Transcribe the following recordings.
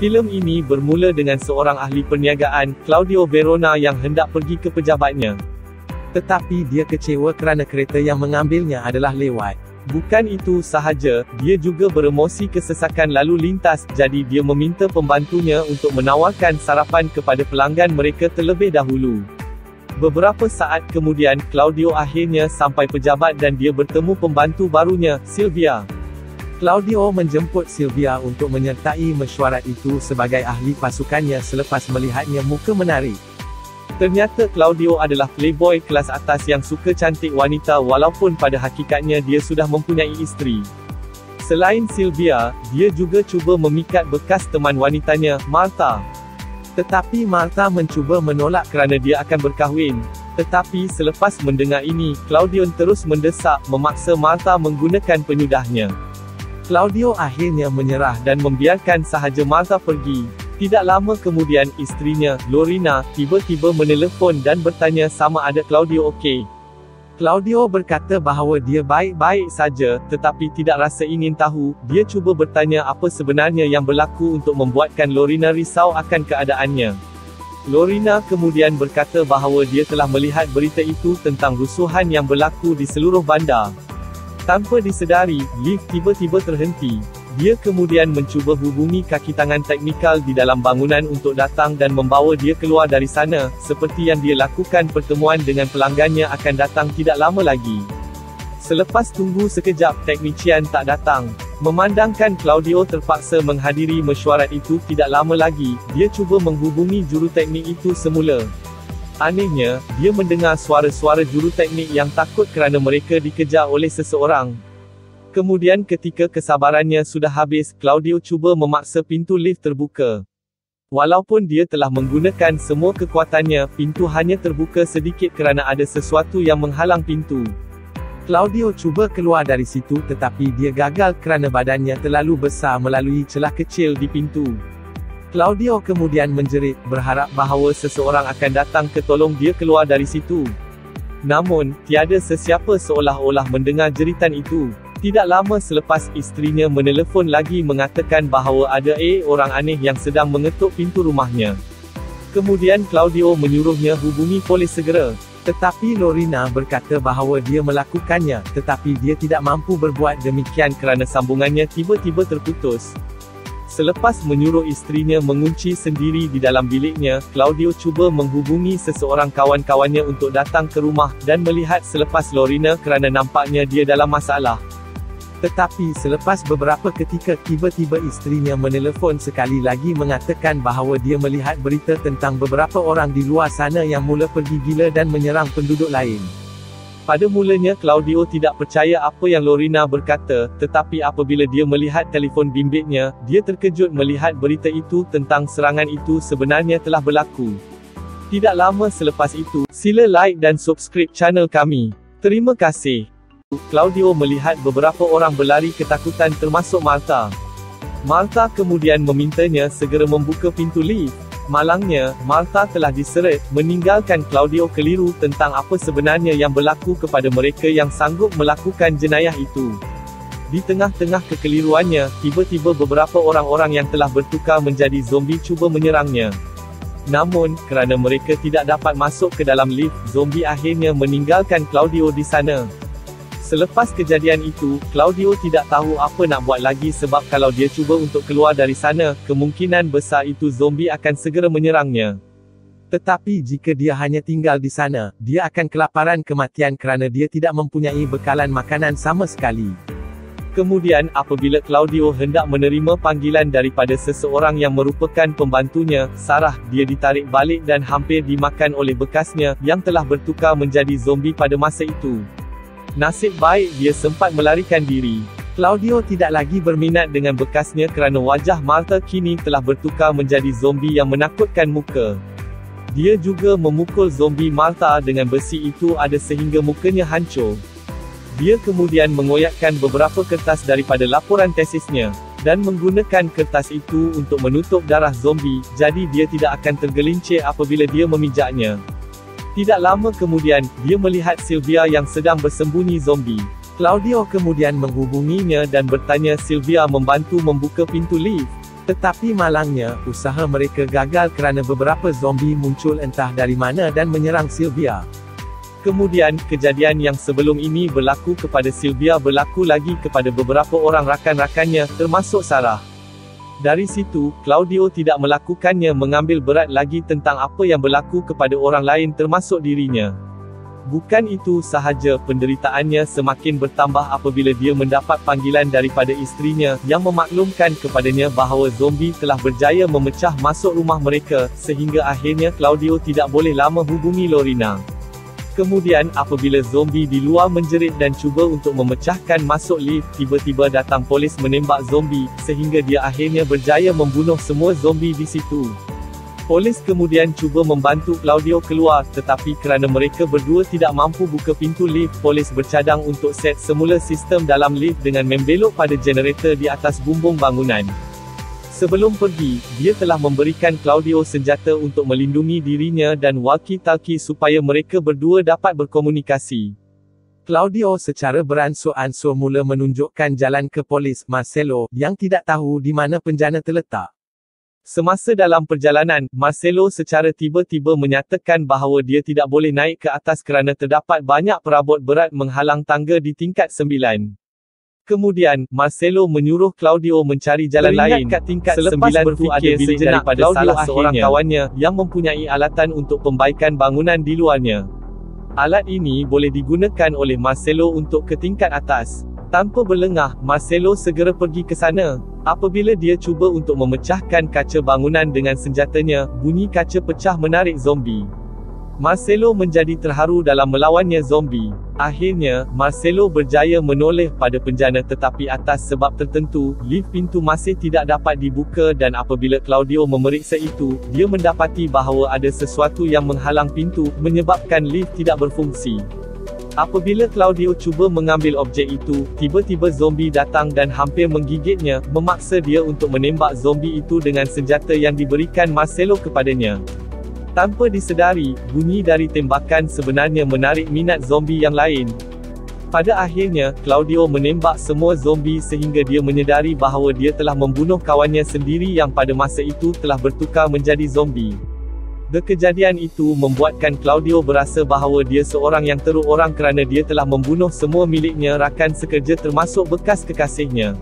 Filem ini bermula dengan seorang ahli perniagaan, Claudio Verona yang hendak pergi ke pejabatnya. Tetapi dia kecewa kerana kereta yang mengambilnya adalah lewat. Bukan itu sahaja, dia juga beremosi kesesakan lalu lintas, jadi dia meminta pembantunya untuk menawarkan sarapan kepada pelanggan mereka terlebih dahulu. Beberapa saat kemudian, Claudio akhirnya sampai pejabat dan dia bertemu pembantu barunya, Sylvia. Claudio menjemput Sylvia untuk menyertai mesyuarat itu sebagai ahli pasukannya selepas melihatnya muka menarik. Ternyata Claudio adalah playboy kelas atas yang suka cantik wanita walaupun pada hakikatnya dia sudah mempunyai isteri. Selain Sylvia, dia juga cuba memikat bekas teman wanitanya, Martha. Tetapi Martha mencuba menolak kerana dia akan berkahwin. Tetapi selepas mendengar ini, Claudio terus mendesak, memaksa Martha menggunakan penyudahnya. Claudio akhirnya menyerah dan membiarkan sahaja Martha pergi. Tidak lama kemudian, isterinya, Lorena, tiba-tiba menelefon dan bertanya sama ada Claudio okey. Claudio berkata bahawa dia baik-baik saja, tetapi tidak rasa ingin tahu. Dia cuba bertanya apa sebenarnya yang berlaku untuk membuatkan Lorena risau akan keadaannya. Lorena kemudian berkata bahawa dia telah melihat berita itu tentang rusuhan yang berlaku di seluruh bandar. Tanpa disedari, lift tiba-tiba terhenti. Dia kemudian mencuba hubungi kaki tangan teknikal di dalam bangunan untuk datang dan membawa dia keluar dari sana, seperti yang dia lakukan pertemuan dengan pelanggannya akan datang tidak lama lagi. Selepas tunggu sekejap, teknisian tak datang. Memandangkan Claudio terpaksa menghadiri mesyuarat itu tidak lama lagi, dia cuba menghubungi juruteknik itu semula. Anehnya, dia mendengar suara-suara juruteknik yang takut kerana mereka dikejar oleh seseorang. Kemudian ketika kesabarannya sudah habis, Claudio cuba memaksa pintu lift terbuka. Walaupun dia telah menggunakan semua kekuatannya, pintu hanya terbuka sedikit kerana ada sesuatu yang menghalang pintu. Claudio cuba keluar dari situ tetapi dia gagal kerana badannya terlalu besar melalui celah kecil di pintu. Claudio kemudian menjerit, berharap bahawa seseorang akan datang ke tolong dia keluar dari situ. Namun, tiada sesiapa seolah-olah mendengar jeritan itu. Tidak lama selepas, isterinya menelefon lagi mengatakan bahawa ada orang aneh yang sedang mengetuk pintu rumahnya. Kemudian Claudio menyuruhnya hubungi polis segera. Tetapi Lorena berkata bahawa dia melakukannya, tetapi dia tidak mampu berbuat demikian kerana sambungannya tiba-tiba terputus. Selepas menyuruh isterinya mengunci sendiri di dalam biliknya, Claudio cuba menghubungi seseorang kawan-kawannya untuk datang ke rumah, dan melihat selepas Lorena kerana nampaknya dia dalam masalah. Tetapi selepas beberapa ketika tiba-tiba isterinya menelefon sekali lagi mengatakan bahawa dia melihat berita tentang beberapa orang di luar sana yang mula pergi gila dan menyerang penduduk lain. Pada mulanya Claudio tidak percaya apa yang Lorena berkata, tetapi apabila dia melihat telefon bimbitnya, dia terkejut melihat berita itu tentang serangan itu sebenarnya telah berlaku. Tidak lama selepas itu, sila like dan subscribe channel kami. Terima kasih. Claudio melihat beberapa orang berlari ketakutan termasuk Martha. Martha kemudian memintanya segera membuka pintu lift. Malangnya, Martha telah diseret, meninggalkan Claudio keliru tentang apa sebenarnya yang berlaku kepada mereka yang sanggup melakukan jenayah itu. Di tengah-tengah kekeliruannya, tiba-tiba beberapa orang-orang yang telah bertukar menjadi zombie cuba menyerangnya. Namun, kerana mereka tidak dapat masuk ke dalam lift, zombie akhirnya meninggalkan Claudio di sana. Selepas kejadian itu, Claudio tidak tahu apa nak buat lagi sebab kalau dia cuba untuk keluar dari sana, kemungkinan besar itu zombie akan segera menyerangnya. Tetapi jika dia hanya tinggal di sana, dia akan kelaparan kematian kerana dia tidak mempunyai bekalan makanan sama sekali. Kemudian, apabila Claudio hendak menerima panggilan daripada seseorang yang merupakan pembantunya, Sarah, dia ditarik balik dan hampir dimakan oleh bekasnya, yang telah bertukar menjadi zombie pada masa itu. Nasib baik dia sempat melarikan diri. Claudio tidak lagi berminat dengan bekasnya kerana wajah Martha kini telah bertukar menjadi zombie yang menakutkan muka. Dia juga memukul zombie Martha dengan besi itu ada sehingga mukanya hancur. Dia kemudian mengoyakkan beberapa kertas daripada laporan tesisnya, dan menggunakan kertas itu untuk menutup darah zombie, jadi dia tidak akan tergelincir apabila dia memijaknya. Tidak lama kemudian, dia melihat Sylvia yang sedang bersembunyi zombie. Claudio kemudian menghubunginya dan bertanya Sylvia membantu membuka pintu lift. Tetapi malangnya, usaha mereka gagal kerana beberapa zombie muncul entah dari mana dan menyerang Sylvia. Kemudian, kejadian yang sebelum ini berlaku kepada Sylvia berlaku lagi kepada beberapa orang rakan-rakannya, termasuk Sarah. Dari situ, Claudio tidak melakukannya mengambil berat lagi tentang apa yang berlaku kepada orang lain termasuk dirinya. Bukan itu sahaja, penderitaannya semakin bertambah apabila dia mendapat panggilan daripada isterinya, yang memaklumkan kepadanya bahawa zombie telah berjaya memecah masuk rumah mereka, sehingga akhirnya Claudio tidak boleh lama hubungi Lorena. Kemudian, apabila zombie di luar menjerit dan cuba untuk memecahkan masuk lift, tiba-tiba datang polis menembak zombie, sehingga dia akhirnya berjaya membunuh semua zombie di situ. Polis kemudian cuba membantu Claudio keluar, tetapi kerana mereka berdua tidak mampu buka pintu lift, polis bercadang untuk set semula sistem dalam lift dengan membelok pada generator di atas bumbung bangunan. Sebelum pergi, dia telah memberikan Claudio senjata untuk melindungi dirinya dan walkie-talkie supaya mereka berdua dapat berkomunikasi. Claudio secara beransur-ansur mula menunjukkan jalan ke polis Marcelo, yang tidak tahu di mana penjana terletak. Semasa dalam perjalanan, Marcelo secara tiba-tiba menyatakan bahawa dia tidak boleh naik ke atas kerana terdapat banyak perabot berat menghalang tangga di tingkat 9. Kemudian, Marcelo menyuruh Claudio mencari jalan lain. Kat tingkat 9 itu ada bilik daripada salah seorang kawannya, yang mempunyai alatan untuk pembaikan bangunan di luarnya. Alat ini boleh digunakan oleh Marcelo untuk ke tingkat atas. Tanpa berlengah, Marcelo segera pergi ke sana. Apabila dia cuba untuk memecahkan kaca bangunan dengan senjatanya, bunyi kaca pecah menarik zombie. Marcelo menjadi terharu dalam melawannya zombie. Akhirnya, Marcelo berjaya menoleh pada penjana tetapi atas sebab tertentu, lift pintu masih tidak dapat dibuka dan apabila Claudio memeriksa itu, dia mendapati bahawa ada sesuatu yang menghalang pintu, menyebabkan lift tidak berfungsi. Apabila Claudio cuba mengambil objek itu, tiba-tiba zombie datang dan hampir menggigitnya, memaksa dia untuk menembak zombie itu dengan senjata yang diberikan Marcelo kepadanya. Tanpa disedari, bunyi dari tembakan sebenarnya menarik minat zombie yang lain. Pada akhirnya, Claudio menembak semua zombie sehingga dia menyedari bahawa dia telah membunuh kawannya sendiri yang pada masa itu telah bertukar menjadi zombie. Kejadian itu membuatkan Claudio berasa bahawa dia seorang yang teruk orang kerana dia telah membunuh semua miliknya rakan sekerja termasuk bekas kekasihnya.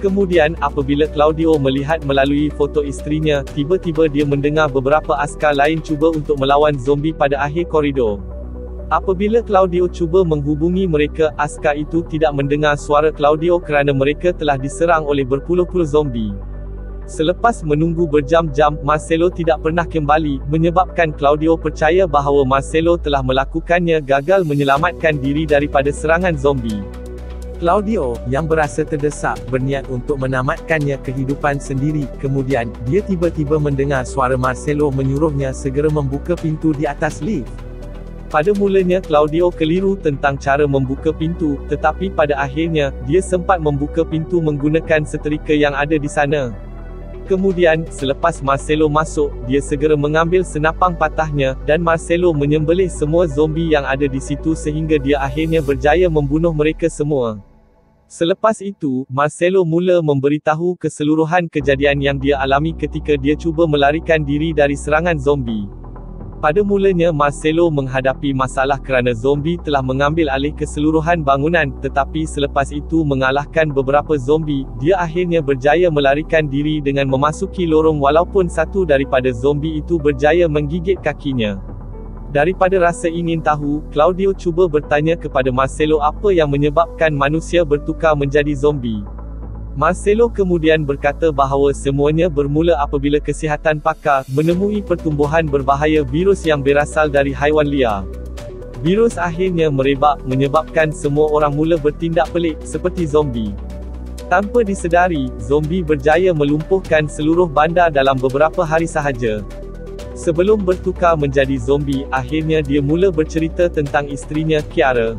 Kemudian, apabila Claudio melihat melalui foto isterinya, tiba-tiba dia mendengar beberapa askar lain cuba untuk melawan zombie pada akhir koridor. Apabila Claudio cuba menghubungi mereka, askar itu tidak mendengar suara Claudio kerana mereka telah diserang oleh berpuluh-puluh zombie. Selepas menunggu berjam-jam, Marcelo tidak pernah kembali, menyebabkan Claudio percaya bahawa Marcelo telah melakukannya gagal menyelamatkan diri daripada serangan zombie. Claudio, yang berasa terdesak, berniat untuk menamatkannya kehidupan sendiri. Kemudian, dia tiba-tiba mendengar suara Marcelo menyuruhnya segera membuka pintu di atas lift. Pada mulanya Claudio keliru tentang cara membuka pintu, tetapi pada akhirnya, dia sempat membuka pintu menggunakan setrika yang ada di sana. Kemudian, selepas Marcelo masuk, dia segera mengambil senapang patahnya, dan Marcelo menyembelih semua zombie yang ada di situ sehingga dia akhirnya berjaya membunuh mereka semua. Selepas itu, Marcelo mula memberitahu keseluruhan kejadian yang dia alami ketika dia cuba melarikan diri dari serangan zombie. Pada mulanya Marcelo menghadapi masalah kerana zombie telah mengambil alih keseluruhan bangunan, tetapi selepas itu mengalahkan beberapa zombie, dia akhirnya berjaya melarikan diri dengan memasuki lorong walaupun satu daripada zombie itu berjaya menggigit kakinya. Daripada rasa ingin tahu, Claudio cuba bertanya kepada Marcelo apa yang menyebabkan manusia bertukar menjadi zombie. Marcelo kemudian berkata bahawa semuanya bermula apabila kesihatan pakar menemui pertumbuhan berbahaya virus yang berasal dari haiwan liar. Virus akhirnya merebak, menyebabkan semua orang mula bertindak pelik, seperti zombie. Tanpa disedari, zombie berjaya melumpuhkan seluruh bandar dalam beberapa hari sahaja. Sebelum bertukar menjadi zombie, akhirnya dia mula bercerita tentang isterinya, Chiara.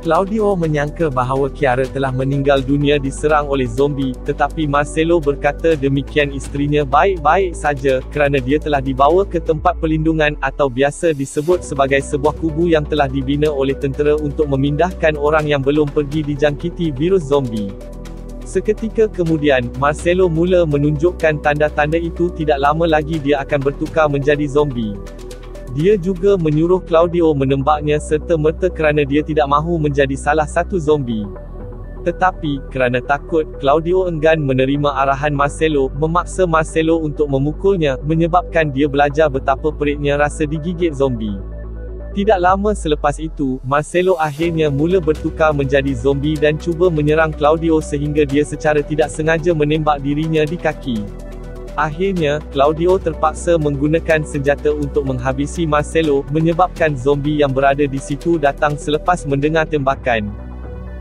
Claudio menyangka bahawa Chiara telah meninggal dunia diserang oleh zombie, tetapi Marcelo berkata demikian isterinya baik-baik saja, kerana dia telah dibawa ke tempat perlindungan, atau biasa disebut sebagai sebuah kubu yang telah dibina oleh tentera untuk memindahkan orang yang belum pergi dijangkiti virus zombie. Seketika kemudian, Marcelo mula menunjukkan tanda-tanda itu. Tidak lama lagi dia akan bertukar menjadi zombie. Dia juga menyuruh Claudio menembaknya serta-merta kerana dia tidak mahu menjadi salah satu zombie. Tetapi, kerana takut, Claudio enggan menerima arahan Marcelo, memaksa Marcelo untuk memukulnya, menyebabkan dia belajar betapa peritnya rasa digigit zombie. Tidak lama selepas itu, Marcelo akhirnya mula bertukar menjadi zombie dan cuba menyerang Claudio sehingga dia secara tidak sengaja menembak dirinya di kaki. Akhirnya, Claudio terpaksa menggunakan senjata untuk menghabisi Marcelo, menyebabkan zombie yang berada di situ datang selepas mendengar tembakan.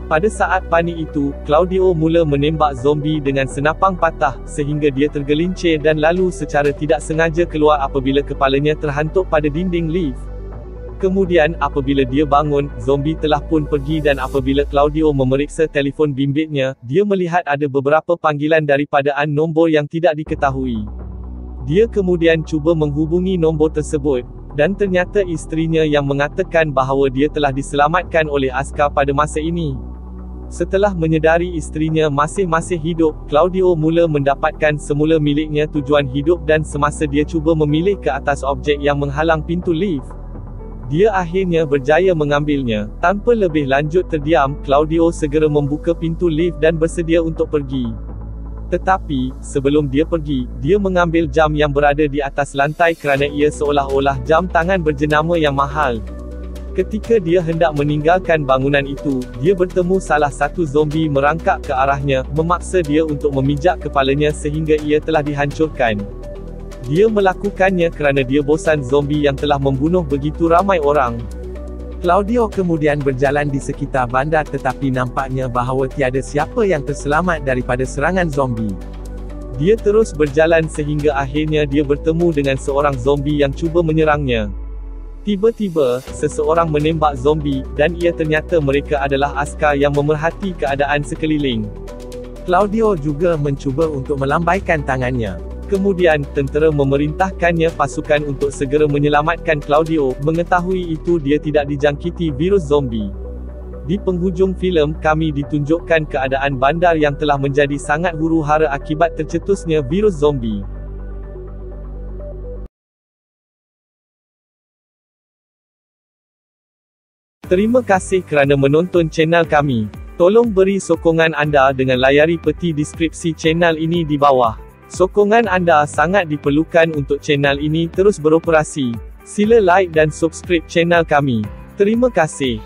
Pada saat panik itu, Claudio mula menembak zombie dengan senapang patah, sehingga dia tergelincir dan lalu secara tidak sengaja keluar apabila kepalanya terhantuk pada dinding lift. Kemudian, apabila dia bangun, zombie telah pun pergi dan apabila Claudio memeriksa telefon bimbitnya, dia melihat ada beberapa panggilan daripada nombor yang tidak diketahui. Dia kemudian cuba menghubungi nombor tersebut, dan ternyata isterinya yang mengatakan bahawa dia telah diselamatkan oleh askar pada masa ini. Setelah menyedari isterinya masih hidup, Claudio mula mendapatkan semula miliknya tujuan hidup dan semasa dia cuba memilih ke atas objek yang menghalang pintu lift, dia akhirnya berjaya mengambilnya. Tanpa lebih lanjut terdiam, Claudio segera membuka pintu lift dan bersedia untuk pergi. Tetapi, sebelum dia pergi, dia mengambil jam yang berada di atas lantai kerana ia seolah-olah jam tangan berjenama yang mahal. Ketika dia hendak meninggalkan bangunan itu, dia bertemu salah satu zombie merangkak ke arahnya, memaksa dia untuk memijak kepalanya sehingga ia telah dihancurkan. Dia melakukannya kerana dia bosan zombie yang telah membunuh begitu ramai orang. Claudio kemudian berjalan di sekitar bandar tetapi nampaknya bahawa tiada siapa yang terselamat daripada serangan zombie. Dia terus berjalan sehingga akhirnya dia bertemu dengan seorang zombie yang cuba menyerangnya. Tiba-tiba, seseorang menembak zombie, dan ia ternyata mereka adalah askar yang memerhati keadaan sekeliling. Claudio juga mencuba untuk melambaikan tangannya. Kemudian, tentera memerintahkannya pasukan untuk segera menyelamatkan Claudio. Mengetahui itu dia tidak dijangkiti virus zombie. Di penghujung filem, kami ditunjukkan keadaan bandar yang telah menjadi sangat huru-hara akibat tercetusnya virus zombie. Terima kasih kerana menonton channel kami. Tolong beri sokongan anda dengan layari peti deskripsi channel ini di bawah. Sokongan anda sangat diperlukan untuk channel ini terus beroperasi. Sila like dan subscribe channel kami. Terima kasih.